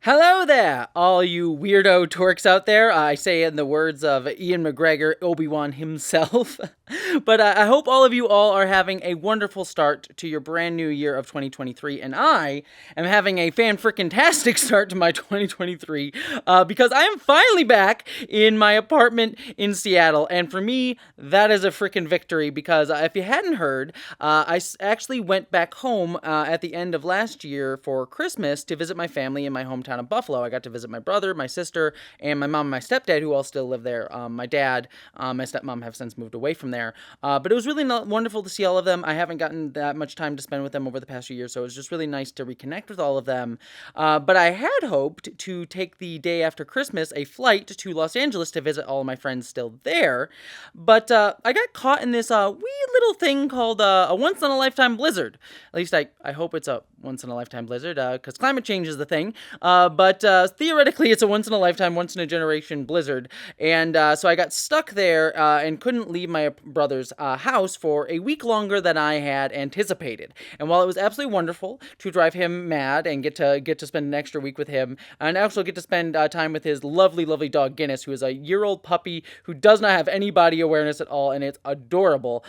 Hello there, all you weirdo twerks out there. I say in the words of Ian McGregor, Obi-Wan himself. But I hope all of you all are having a wonderful start to your brand new year of 2023. And I am having a fan-frickin-tastic start to my 2023 because I am finally back in my apartment in Seattle. And for me, that is a frickin' victory because if you hadn't heard, actually went back home at the end of last year for Christmas to visit my family in my hometown of Buffalo. I got to visit my brother, my sister, and my mom and my stepdad, who all still live there. My dad, my stepmom have since moved away from there. But it was really wonderful to see all of them. I haven't gotten that much time to spend with them over the past few years, so it was just really nice to reconnect with all of them. But I had hoped to take the day after Christmas a flight to Los Angeles to visit all of my friends still there. But I got caught in this wee little thing called a once-in-a-lifetime blizzard. At least I hope it's a once-in-a-lifetime blizzard, because climate change is the thing. But theoretically, it's a once-in-a-lifetime, once-in-a-generation blizzard. And so I got stuck there and couldn't leave my brother's house for a week longer than I had anticipated. And while it was absolutely wonderful to drive him mad and get to spend an extra week with him, and also get to spend time with his lovely, lovely dog Guinness, who is a year-old puppy who does not have any body awareness at all, and it's adorable.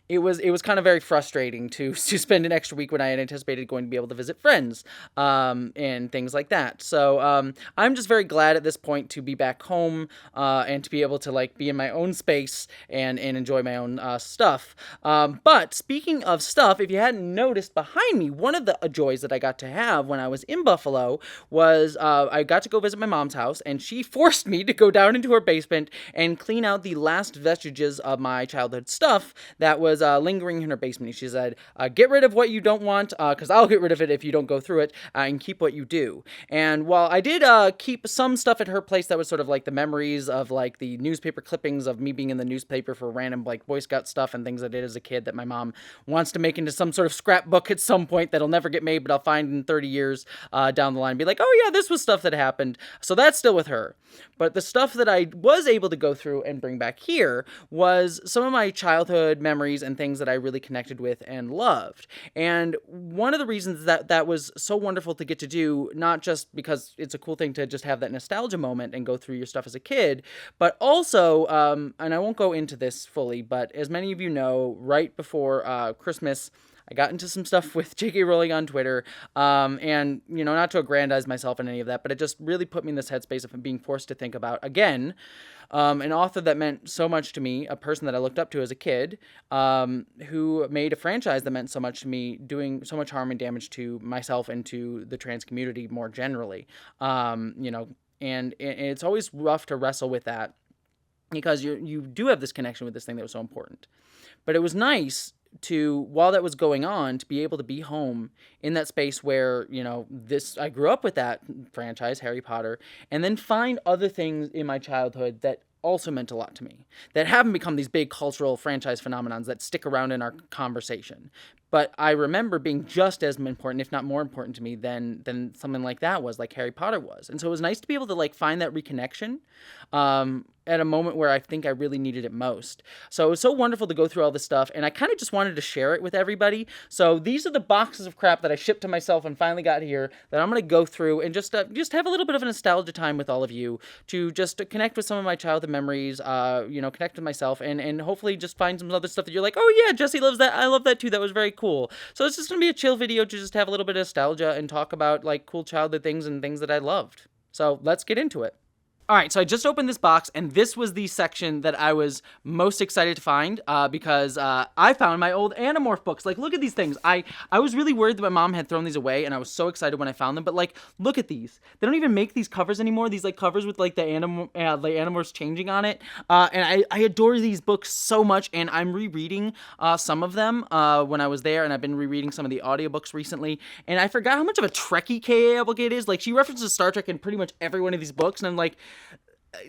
It was kind of very frustrating to spend an extra week when I had anticipated going to be able to visit friends and things like that. So I'm just very glad at this point to be back home and to be able to like be in my own space and enjoy my own stuff. But speaking of stuff, if you hadn't noticed behind me, one of the joys that I got to have when I was in Buffalo was I got to go visit my mom's house, and she forced me to go down into her basement and clean out the last vestiges of my childhood stuff that was lingering in her basement. She said, get rid of what you don't want, because I'll get rid of it if you don't go through it, and keep what you do. And while I did keep some stuff at her place that was sort of like the memories of like the newspaper clippings of me being in the newspaper for random like Boy Scout stuff and things I did as a kid that my mom wants to make into some sort of scrapbook at some point that'll never get made, but I'll find in 30 years down the line and be like, oh yeah, this was stuff that happened. So that's still with her. But the stuff that I was able to go through and bring back here was some of my childhood memories and things that I really connected with and loved. And one of the reasons that was so wonderful to get to do, not just because it's a cool thing to just have that nostalgia moment and go through your stuff as a kid, but also, and I won't go into this fully, but as many of you know, right before Christmas, I got into some stuff with J.K. Rowling on Twitter, and, not to aggrandize myself in any of that, but it just really put me in this headspace of being forced to think about, again, an author that meant so much to me, a person that I looked up to as a kid, who made a franchise that meant so much to me, doing so much harm and damage to myself and to the trans community more generally, and it's always rough to wrestle with that because you do have this connection with this thing that was so important. But it was nice to, while that was going on, to be able to be home in that space where, I grew up with that franchise, Harry Potter, and then find other things in my childhood that also meant a lot to me, that haven't become these big cultural franchise phenomenons that stick around in our conversation. But I remember being just as important, if not more important to me than something like that was, like Harry Potter was. And so it was nice to be able to like find that reconnection at a moment where I think I really needed it most. So it was so wonderful to go through all this stuff, and I kind of just wanted to share it with everybody. So these are the boxes of crap that I shipped to myself and finally got here that I'm going to go through and just have a little bit of a nostalgia time with all of you to just connect with some of my childhood memories, connect with myself, and hopefully just find some other stuff that you're like, oh yeah, Jessie loves that. I love that too. That was very cool. So it's just going to be a chill video to just have a little bit of nostalgia and talk about like cool childhood things and things that I loved. So let's get into it. All right, so I just opened this box, and this was the section that I was most excited to find because I found my old Animorph books. Like, look at these things. I was really worried that my mom had thrown these away, and I was so excited when I found them. But, like, look at these. They don't even make these covers anymore, these, like, covers with, like, the Animorphs changing on it. And I adore these books so much, and I'm rereading some of them when I was there, and I've been rereading some of the audiobooks recently. And I forgot how much of a Trekkie K.A. Applegate is. Like, she references Star Trek in pretty much every one of these books, and I'm like,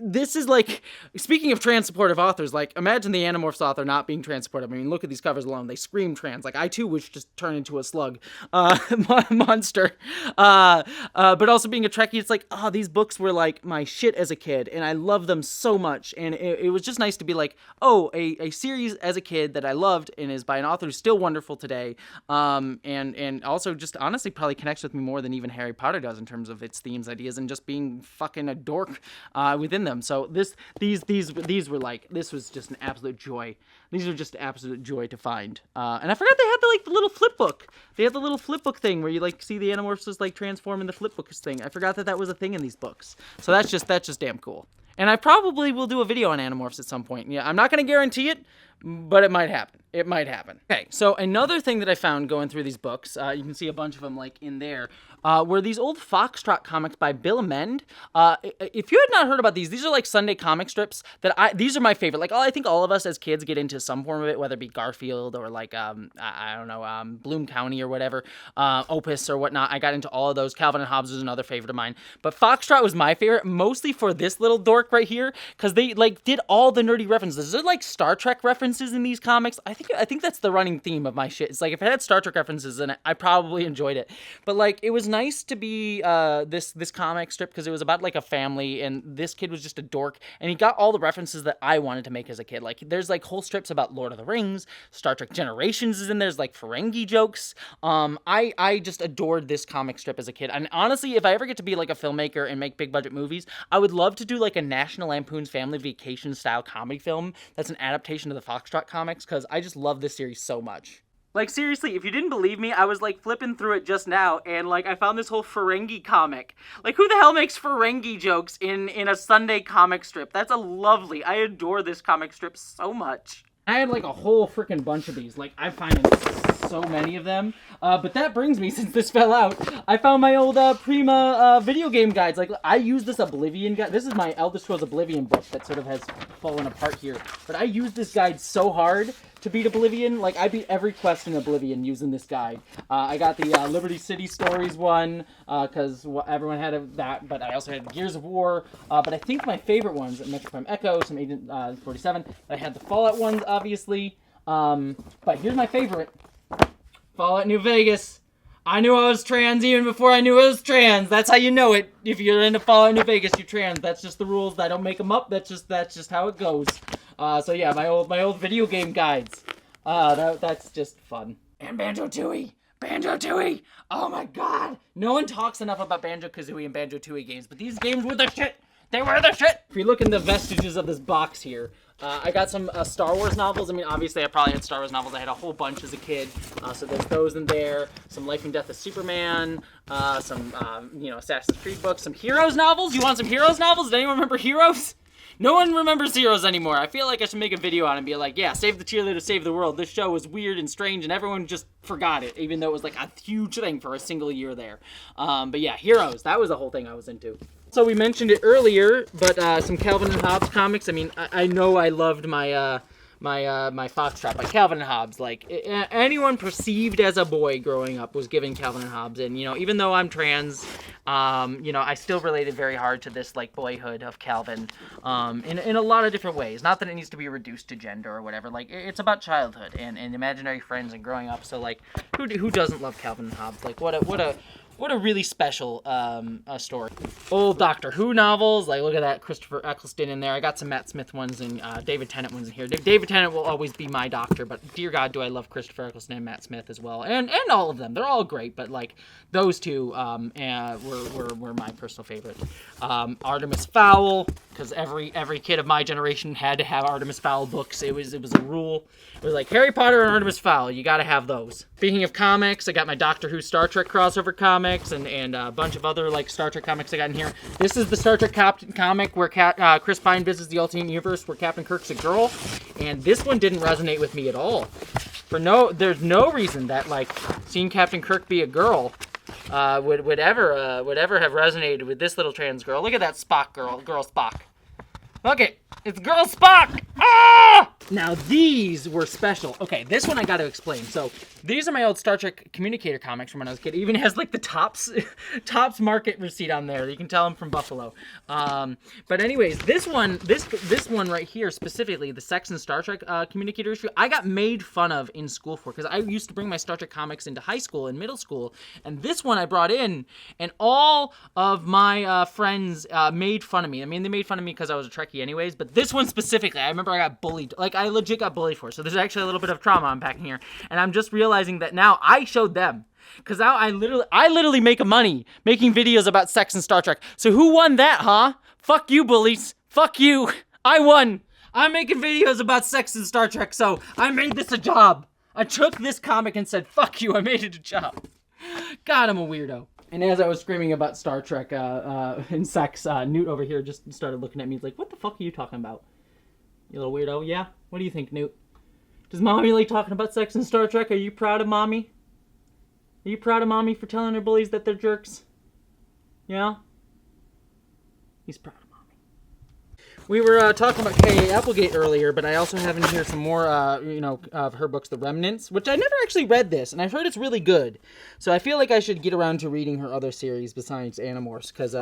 this is like, speaking of trans supportive authors, like, imagine the Animorphs author not being trans supportive. I mean, look at these covers alone. They scream trans. Like, I too wish just turn into a slug monster. But also being a Trekkie, it's like, oh, these books were like my shit as a kid, and I love them so much. And it was just nice to be like, oh, a series as a kid that I loved and is by an author who's still wonderful today. And also just honestly probably connects with me more than even Harry Potter does in terms of its themes, ideas, and just being fucking a dork within them. So these were like, this was just an absolute joy. These are just absolute joy to find. And I forgot they had the little flip book. They had the little flip book thing where you like see the Animorphs just like transform in the flip book thing. I forgot that was a thing in these books. So that's just damn cool. And I probably will do a video on Animorphs at some point. Yeah, I'm not going to guarantee it, but it might happen. It might happen. Okay, so another thing that I found going through these books, you can see a bunch of them like in there, were these old Foxtrot comics by Bill Amend. If you had not heard about these are like Sunday comic strips these are my favorite. Like, I think all of us as kids get into some form of it, whether it be Garfield or like, I don't know, Bloom County or whatever, Opus or whatnot. I got into all of those. Calvin and Hobbs was another favorite of mine. But Foxtrot was my favorite, mostly for this little dork right here, because they like did all the nerdy references. There's like Star Trek references in these comics. I think that's the running theme of my shit. It's like if it had Star Trek references in it, I probably enjoyed it. But like it was nice to be this comic strip because it was about like a family, and this kid was just a dork, and he got all the references that I wanted to make as a kid. Like there's like whole strips about Lord of the Rings, Star Trek Generations is in there. There's like Ferengi jokes. I just adored this comic strip as a kid. And honestly, if I ever get to be like a filmmaker and make big budget movies, I would love to do like a National Lampoon's Family Vacation style comedy film that's an adaptation of the Foxtrot comics, because I just love this series so much. Like, seriously, if you didn't believe me, I was, like, flipping through it just now, and, like, I found this whole Ferengi comic. Like, who the hell makes Ferengi jokes in a Sunday comic strip? That's I adore this comic strip so much. I had, like, a whole freaking bunch of these. Like, I find so many of them. But that brings me, since this fell out, I found my old Prima video game guides. Like, I use this Oblivion guide. This is my Elder Scrolls Oblivion book that sort of has fallen apart here. But I used this guide so hard to beat Oblivion. Like, I beat every quest in Oblivion using this guide. I got the Liberty City Stories one, because everyone had that, but I also had Gears of War. But I think my favorite ones, Metro Prime Echo, some Agent 47. I had the Fallout ones, obviously. But here's my favorite. Fallout New Vegas. I knew I was trans even before I knew I was trans. That's how you know it. If you're into Fallout New Vegas, you're trans. That's just the rules. I don't make them up. That's just how it goes. So yeah, my old video game guides. That's just fun. And Banjo-Tooie. Banjo-Tooie. Oh my god. No one talks enough about Banjo-Kazooie and Banjo-Tooie games, but these games were the shit. They were the shit. If you look in the vestiges of this box here, I got some Star Wars novels. I mean, obviously, I probably had Star Wars novels. I had a whole bunch as a kid. So there's those in there. Some Life and Death of Superman. Some, Assassin's Creed books. Some Heroes novels. You want some Heroes novels? Does anyone remember Heroes? No one remembers Heroes anymore. I feel like I should make a video on it and be like, yeah, save the cheerleader, save the world. This show was weird and strange, and everyone just forgot it, even though it was like a huge thing for a single year there. But yeah, Heroes. That was the whole thing I was into. So we mentioned it earlier, but some Calvin and Hobbes comics. I mean, I know I loved my my Foxtrot by Calvin and Hobbes. Like, anyone perceived as a boy growing up was given Calvin and Hobbes. And, even though I'm trans, I still related very hard to this, like, boyhood of Calvin in a lot of different ways. Not that it needs to be reduced to gender or whatever. Like, it's about childhood and imaginary friends and growing up. So, like, who doesn't love Calvin and Hobbes? Like, what a really special story. Old Doctor Who novels, like look at that, Christopher Eccleston in there. I got some Matt Smith ones and David Tennant ones in here. David Tennant will always be my doctor, but dear God, do I love Christopher Eccleston and Matt Smith as well, and all of them. They're all great, but like those two were my personal favorite. Artemis Fowl, because every kid of my generation had to have Artemis Fowl books. It was a rule. It was like Harry Potter and Artemis Fowl. You got to have those. Speaking of comics, I got my Doctor Who Star Trek crossover comics and a bunch of other like Star Trek comics I got in here. This is the Star Trek comic where Chris Pine visits the alternate universe where Captain Kirk's a girl, and this one didn't resonate with me at all. There's no reason that like seeing Captain Kirk be a girl would ever have resonated with this little trans girl. Look at that Spock girl Spock. Look it, it's girl Spock. Ah! Now, these were special. Okay, this one I got to explain. So, these are my old Star Trek communicator comics from when I was a kid. It even has, like, the Tops market receipt on there. You can tell I'm from Buffalo. But anyways, this one right here, specifically, the Sex and Star Trek communicator issue, I got made fun of in school for, because I used to bring my Star Trek comics into high school and middle school, and this one I brought in, and all of my friends made fun of me. I mean, they made fun of me because I was a Trekkie anyways, but this one specifically, I remember I got bullied. Like, I legit got bullied for it. So there's actually a little bit of trauma unpacking here. And I'm just realizing that now I showed them. Because now I literally make money making videos about sex and Star Trek. So who won that, huh? Fuck you, bullies. Fuck you. I won. I'm making videos about sex and Star Trek, so I made this a job. I took this comic and said, fuck you, I made it a job. God, I'm a weirdo. And as I was screaming about Star Trek and sex, Newt over here just started looking at me. He's like, what the fuck are you talking about? You little weirdo. Yeah? What do you think, Newt? Does Mommy like talking about sex and Star Trek? Are you proud of Mommy? Are you proud of Mommy for telling her bullies that they're jerks? Yeah? He's proud of Mommy. We were talking about K.A. Applegate earlier, but I also have in here some more, of her books, The Remnants, which I never actually read this, and I've heard it's really good. So I feel like I should get around to reading her other series besides Animorphs, because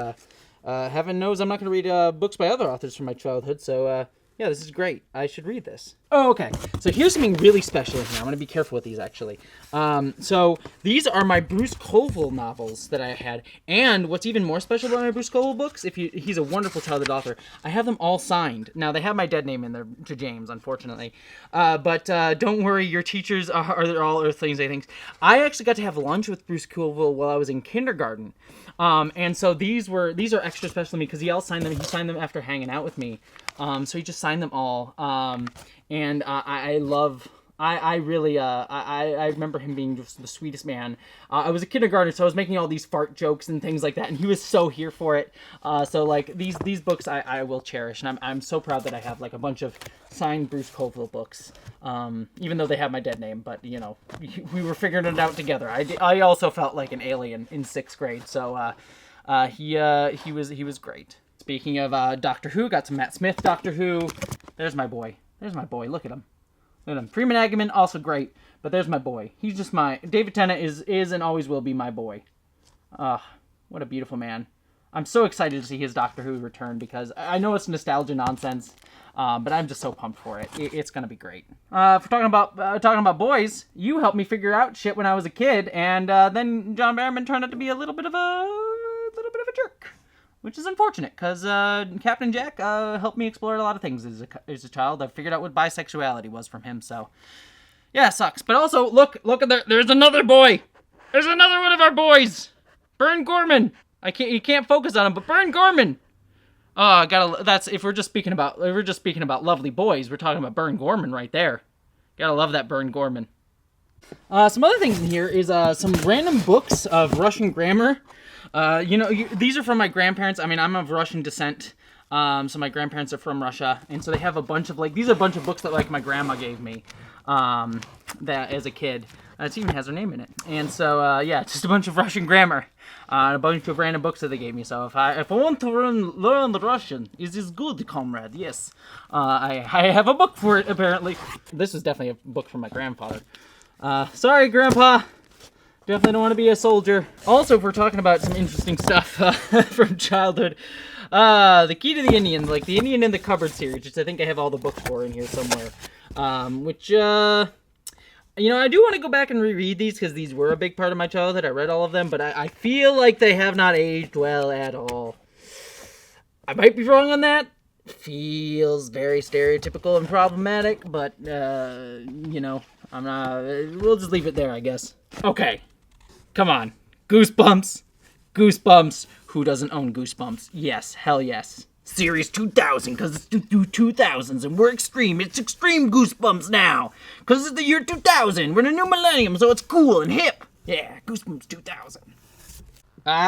heaven knows I'm not going to read books by other authors from my childhood, so yeah, this is great. I should read this. Oh, okay. So here's something really special in here. I'm going to be careful with these, actually. So these are my Bruce Colville novels that I had. And what's even more special about my Bruce Colville books, he's a wonderful childhood author, I have them all signed. Now, they have my dead name in there to James, unfortunately. But don't worry, your teachers are all Earthlings, I think. I actually got to have lunch with Bruce Colville while I was in kindergarten. And so these are extra special to me because he signed them after hanging out with me. So he just signed them all. And I remember him being just the sweetest man. I was a kindergartner, so I was making all these fart jokes and things like that, and he was so here for it. So like these books I will cherish, and I'm so proud that I have like a bunch of signed Bruce Colville books. Even though they have my dead name, but you know, we were figuring it out together. I also felt like an alien in 6th grade, so he was great. Speaking of Doctor Who, got some Matt Smith Doctor Who. There's my boy. Look at him. Freeman Agaman, also great, but there's my boy. He's just David Tennant is and always will be my boy. What a beautiful man. I'm so excited to see his Doctor Who return because I know it's nostalgia nonsense, but I'm just so pumped for it. It's gonna be great. For talking about boys, you helped me figure out shit when I was a kid, and then John Barrowman turned out to be a little bit of a jerk. Which is unfortunate, because Captain Jack helped me explore a lot of things as a child. I figured out what bisexuality was from him, so... Yeah, it sucks. But also, look at there's another boy! There's another one of our boys! Bern Gorman! You can't focus on him, but Bern Gorman! Oh, if we're just speaking about lovely boys, we're talking about Bern Gorman right there. Gotta love that Bern Gorman. Some other things in here is some random books of Russian grammar. These are from my grandparents. I mean, I'm of Russian descent, so my grandparents are from Russia, and so they have a bunch of these are a bunch of books that my grandma gave me, that as a kid. It even has her name in it, and so it's just a bunch of Russian grammar, and a bunch of random books that they gave me. So if I want to learn the Russian, it is good, comrade. Yes, I have a book for it. Apparently, this is definitely a book from my grandfather. Sorry, Grandpa. Definitely don't want to be a soldier. Also, if we're talking about some interesting stuff from childhood, The Key to the Indian, like the Indian in the Cupboard series, which I think I have all the books for in here somewhere. I do want to go back and reread these because these were a big part of my childhood. I read all of them, but I feel like they have not aged well at all. I might be wrong on that. Feels very stereotypical and problematic, but, I'm not... We'll just leave it there, I guess. Okay. Come on. Goosebumps. Who doesn't own Goosebumps? Yes. Hell yes. Series 2000, because it's 2000s, and we're extreme. It's extreme Goosebumps now. Because it's the year 2000. We're in a new millennium, so it's cool and hip. Yeah, Goosebumps 2000.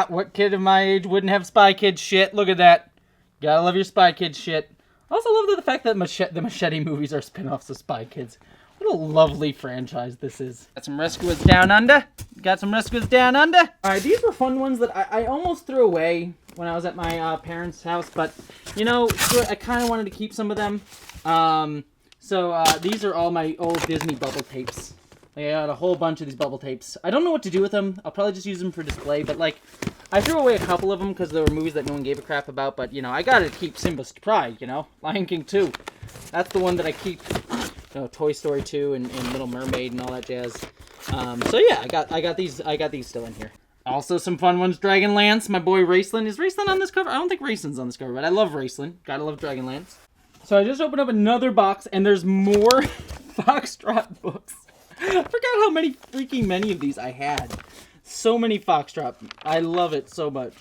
What kid of my age wouldn't have Spy Kids shit? Look at that. Gotta love your Spy Kids shit. I also love the fact that the Machete movies are spin-offs of Spy Kids. What a lovely franchise this is. Got some Rescuers Down Under. Alright, these were fun ones that I almost threw away when I was at my parents' house, but, I kind of wanted to keep some of them. So these are all my old Disney bubble tapes. I got a whole bunch of these bubble tapes. I don't know what to do with them. I'll probably just use them for display, but like, I threw away a couple of them because there were movies that no one gave a crap about, but you know, I gotta keep Simba's pride, you know? Lion King 2. That's the one that I keep. You know, Toy Story 2 and Little Mermaid and all that jazz. So yeah, I got these still in here. Also some fun ones, Dragonlance, my boy Raceland. Is Raceland on this cover? I don't think Raceland's on this cover, but I love Raceland. Gotta love Dragonlance. So I just opened up another box, and there's more Foxtrot books. I forgot how many of these I had. So many Foxtrot. I love it so much.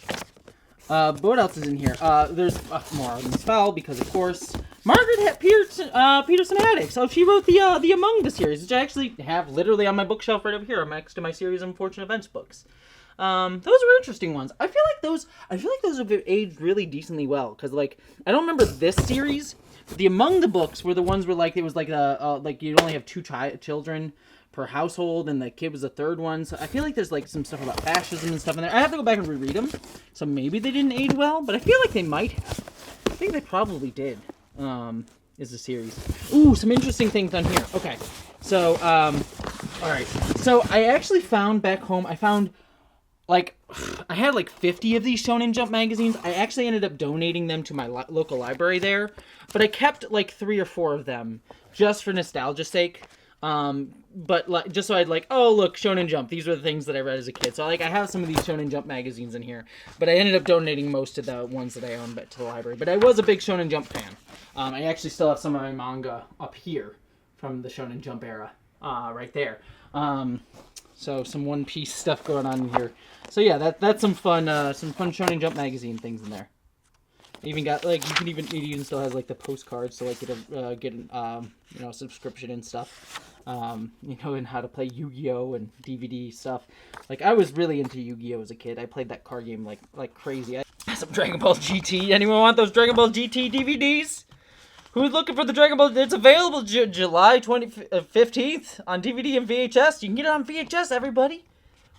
But what else is in here? There's more Artemis Fowl, because of course Margaret Peterson Haddock. So she wrote the Among Us series, which I actually have literally on my bookshelf right over here, next to my series of Unfortunate Events books. Those were interesting ones. I feel like those have aged really decently well, because like I don't remember this series. But the Among the books were the ones where like it was like like you'd only have 2 children per household, and the kid was the third one. So I feel like there's like some stuff about fascism and stuff in there. I have to go back and reread them, so maybe they didn't age well, but I feel like they might have. I think they probably did. Is the series. Ooh, some interesting things on here. Okay, so all right. So I actually found back home. I found like I had like 50 of these Shonen Jump magazines. I actually ended up donating them to my local library there, but I kept like 3 or 4 of them just for nostalgia's sake. But like, just so I'd like, oh look, Shonen Jump. These were the things that I read as a kid. So like, I have some of these Shonen Jump magazines in here, but I ended up donating most of the ones that I owned to the library. But I was a big Shonen Jump fan. I actually still have some of my manga up here from the Shonen Jump era, right there. So some One Piece stuff going on in here. So yeah, that's some fun Shonen Jump magazine things in there. Even got like it even still has like the postcards, so like get a subscription and stuff. And how to play Yu-Gi-Oh and DVD stuff. Like I was really into Yu-Gi-Oh as a kid. I played that card game like crazy. Some Dragon Ball GT. Anyone want those Dragon Ball GT DVDs? Who's looking for the Dragon Ball? It's available July 15th on DVD and VHS. You can get it on VHS, everybody.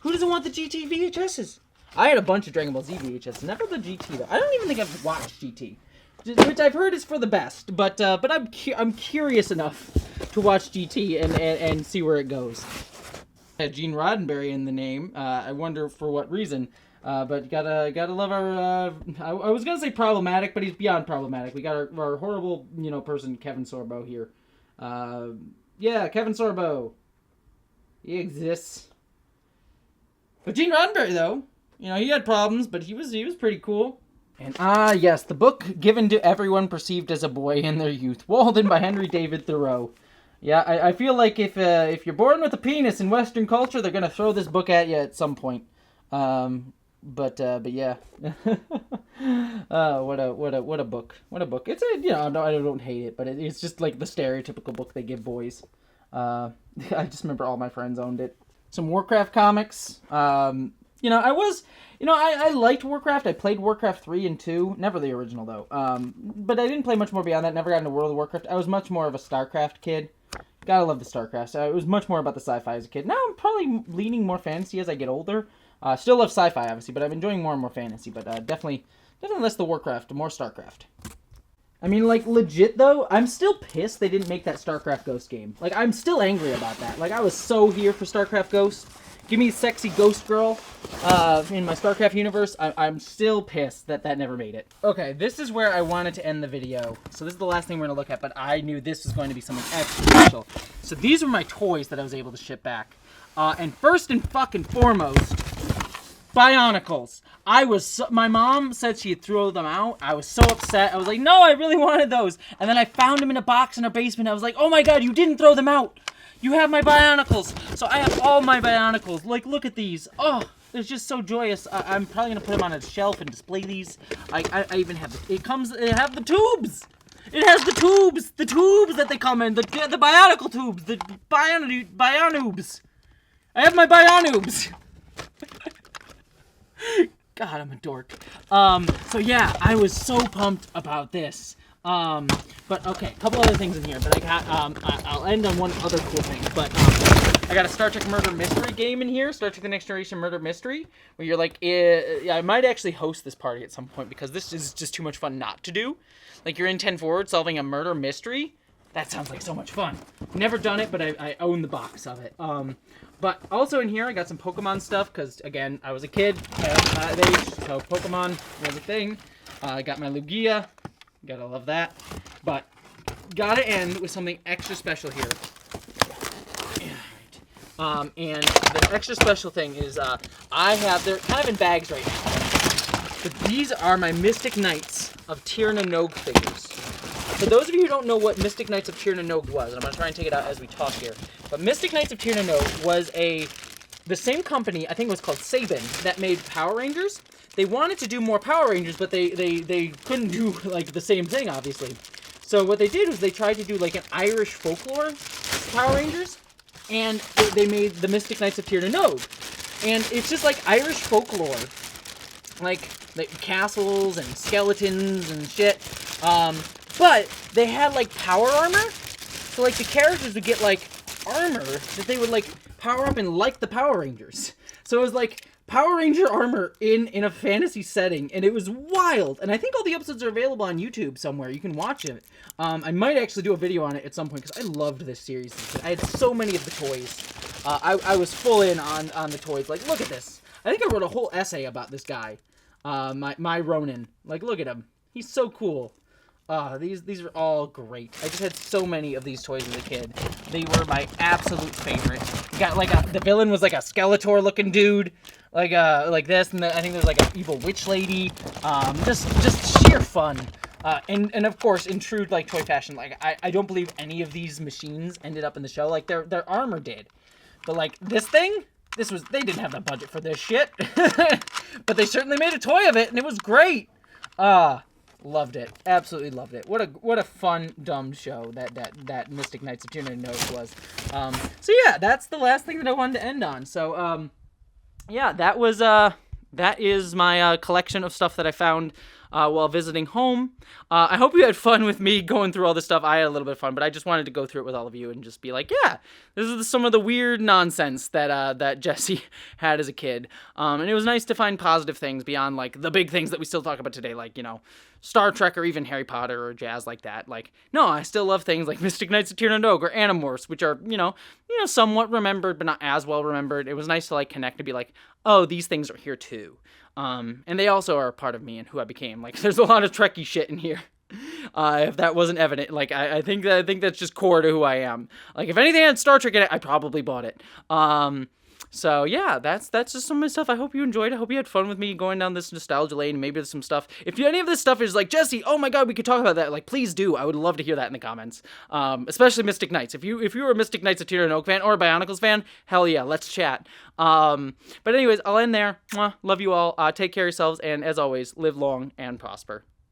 Who doesn't want the GT VHSs? I had a bunch of Dragon Ball Z VHS, never the GT though. I don't even think I've watched GT, which I've heard is for the best. But I'm curious enough to watch GT and see where it goes. Had Gene Roddenberry in the name. I wonder for what reason. But gotta love our. I was gonna say problematic, but he's beyond problematic. We got our horrible person Kevin Sorbo here. Yeah, Kevin Sorbo. He exists. But Gene Roddenberry though. He had problems, but he was pretty cool. And yes, the book given to everyone perceived as a boy in their youth. Walden by Henry David Thoreau. Yeah, I feel like if you're born with a penis in Western culture, they're gonna throw this book at you at some point. But yeah. What a book. What a book. It's I don't hate it, but it's just like the stereotypical book they give boys. I just remember all my friends owned it. Some Warcraft comics. I liked Warcraft. I played Warcraft 3 and 2. Never the original, though. But I didn't play much more beyond that. Never got into World of Warcraft. I was much more of a StarCraft kid. Gotta love the StarCraft. So it was much more about the sci-fi as a kid. Now I'm probably leaning more fantasy as I get older. Still love sci-fi, obviously, but I'm enjoying more and more fantasy. But definitely less the Warcraft, more StarCraft. I mean, like, legit, though, I'm still pissed they didn't make that StarCraft Ghost game. Like, I'm still angry about that. Like, I was so here for StarCraft Ghost. Give me a sexy ghost girl in my StarCraft universe. I'm still pissed that never made it. Okay, this is where I wanted to end the video. So this is the last thing we're going to look at, but I knew this was going to be something extra special. So these are my toys that I was able to ship back. And first and fucking foremost, Bionicles. My mom said she'd throw them out. I was so upset. I was like, no, I really wanted those. And then I found them in a box in our basement. I was like, oh my god, you didn't throw them out. You have my Bionicles. So I have all my Bionicles. Like, look at these. Oh, they're just so joyous. I'm probably going to put them on a shelf and display these. I even have it have the tubes. It has the tubes that they come in. The Bionicle tubes. The Bionoobs. I have my Bionoobs. God, I'm a dork. So yeah, I was so pumped about this. But okay, a couple other things in here, but I got, I'll end on one other cool thing, but, I got a Star Trek Murder Mystery game in here, Star Trek The Next Generation Murder Mystery, where you're like, I might actually host this party at some point, because this is just too much fun not to do. Like, you're in 10 forward solving a murder mystery. That sounds like so much fun. Never done it, but I own the box of it. But also in here, I got some Pokemon stuff, because, again, I was a kid at that age, so Pokemon was a thing. I got my Lugia. Gotta love that. But gotta end with something extra special here. And the extra special thing is they're kind of in bags right now. But these are my Mystic Knights of Tir na Nog figures. For those of you who don't know what Mystic Knights of Tir na Nog was, and I'm going to try and take it out as we talk here, but Mystic Knights of Tir na Nog was the same company, I think it was called Sabin, that made Power Rangers. They wanted to do more Power Rangers, but they couldn't do like the same thing, obviously. So what they did was they tried to do like an Irish folklore Power Rangers, and they made the Mystic Knights of Tir na Nog. And it's just like Irish folklore, like castles and skeletons and shit. But they had, like, power armor. So, like, the characters would get, like, armor that they would, like, power up in like the Power Rangers. So it was, like, Power Ranger armor in a fantasy setting. And it was wild. And I think all the episodes are available on YouTube somewhere. You can watch it. I might actually do a video on it at some point, because I loved this series. I had so many of the toys. I was full in on the toys. Like, look at this. I think I wrote a whole essay about this guy. My Ronin. Like, look at him. He's so cool. These are all great. I just had so many of these toys as a kid. They were my absolute favorite. You got like the villain was like a Skeletor looking dude, like this, and I think there's like an evil witch lady. Just sheer fun. And of course, in true like toy fashion, like I don't believe any of these machines ended up in the show. Like their armor did, but like this thing. They didn't have the budget for this shit, but they certainly made a toy of it, and it was great. Loved it. Absolutely loved it. What a fun, dumb show that Mystic Knights of Tir na Nog was. So yeah, that's the last thing that I wanted to end on. So, yeah, that is my collection of stuff that I found while visiting home. I hope you had fun with me going through all this stuff. I had a little bit of fun, but I just wanted to go through it with all of you and just be like, yeah, this is some of the weird nonsense that Jessie had as a kid. And it was nice to find positive things beyond, like, the big things that we still talk about today, like, you know, Star Trek or even Harry Potter or jazz like that. Like, no, I still love things like Mystic Knights of Tir na Nog or Animorphs, which are, you know, somewhat remembered, but not as well remembered. It was nice to, like, connect and be like, oh, these things are here too. And they also are a part of me and who I became. Like, there's a lot of Trekkie shit in here. If that wasn't evident, like, I think that's just core to who I am. Like, if anything had Star Trek in it, I probably bought it. So yeah, that's just some of my stuff. I hope you enjoyed. I hope you had fun with me going down this nostalgia lane. Maybe there's some stuff. If any of this stuff is like, Jessie, oh my god, we could talk about that. Like, please do. I would love to hear that in the comments. Especially Mystic Knights. If you were a Mystic Knights of Tir na Nog fan or a Bionicles fan, hell yeah, let's chat. But anyways, I'll end there. Mwah. Love you all. Take care of yourselves, and as always, live long and prosper.